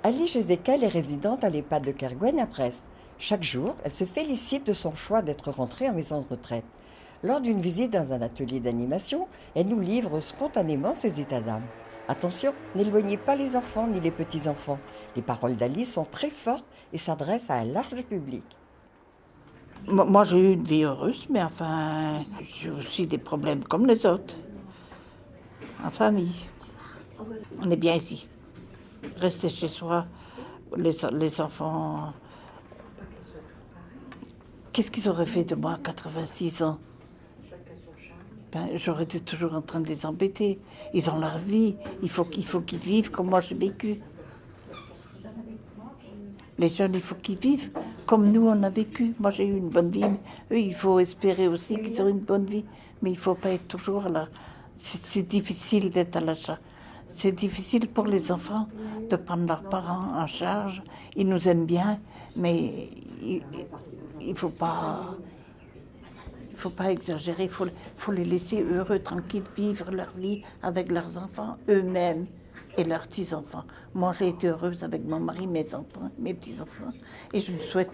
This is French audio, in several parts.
Alice Ezekiel est résidente à l'EHPAD de Kerguen à Brest. Chaque jour, elle se félicite de son choix d'être rentrée en maison de retraite. Lors d'une visite dans un atelier d'animation, elle nous livre spontanément ses états d'âme. Attention, n'éloignez pas les enfants ni les petits-enfants. Les paroles d'Alice sont très fortes et s'adressent à un large public. Moi, j'ai eu une vie heureuse, mais enfin, j'ai aussi des problèmes comme les autres, en famille. On est bien ici. Rester chez soi, les enfants. Qu'est-ce qu'ils auraient fait de moi à 86 ans? J'aurais été toujours en train de les embêter. Ils ont leur vie. Il faut qu'ils vivent comme moi j'ai vécu. Les jeunes, il faut qu'ils vivent comme nous on a vécu. Moi j'ai eu une bonne vie. Eux, il faut espérer aussi qu'ils aient une bonne vie. Mais il ne faut pas être toujours là. C'est difficile d'être à l'achat. C'est difficile pour les enfants de prendre leurs parents en charge. Ils nous aiment bien, mais il ne faut pas. Il ne faut pas exagérer, faut les laisser heureux, tranquilles, vivre leur vie avec leurs enfants, eux-mêmes et leurs petits-enfants. Moi, j'ai été heureuse avec mon mari, mes enfants, mes petits-enfants. Et je ne souhaite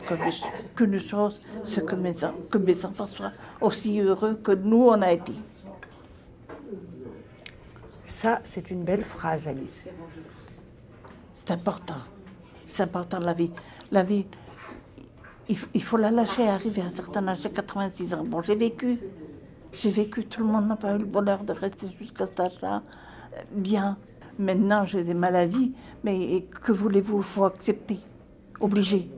qu'une chose, c'est que mes enfants soient aussi heureux que nous, on a été. Ça, c'est une belle phrase, Alice. C'est important. C'est important, la vie. La vie, il faut la lâcher, arriver à un certain âge, j'ai 86 ans. Bon, j'ai vécu, tout le monde n'a pas eu le bonheur de rester jusqu'à cet âge-là. Bien, maintenant j'ai des maladies, mais que voulez-vous, il faut accepter. Obligé.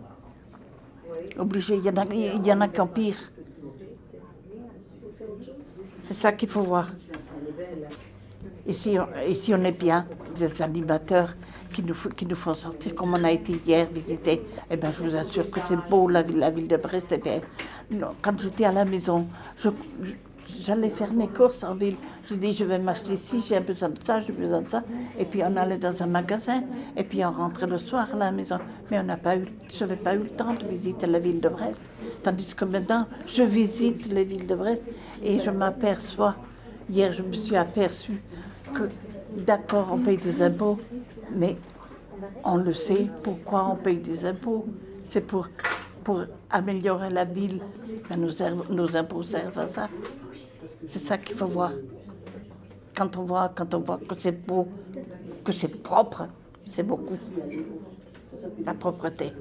Obligé, il y en a qui empirent. C'est ça qu'il faut voir. Ici, on est bien, des animateurs qui nous font sortir, comme on a été hier visiter. Eh bien, je vous assure que c'est beau, la ville de Brest. Eh bien, non, quand j'étais à la maison, j'allais faire mes courses en ville. Je dis, je vais m'acheter ci, j'ai besoin de ça, j'ai besoin de ça. Et puis, on allait dans un magasin, et puis on rentrait le soir à la maison. Mais je n'avais pas eu le temps de visiter la ville de Brest. Tandis que maintenant, je visite les villes de Brest et je m'aperçois, hier, je me suis aperçue que, d'accord, on paye des impôts, mais on le sait, pourquoi on paye des impôts? C'est pour améliorer la ville. Ben, nos impôts servent à ça. C'est ça qu'il faut voir. Quand on voit que c'est beau, que c'est propre, c'est beaucoup. La propreté.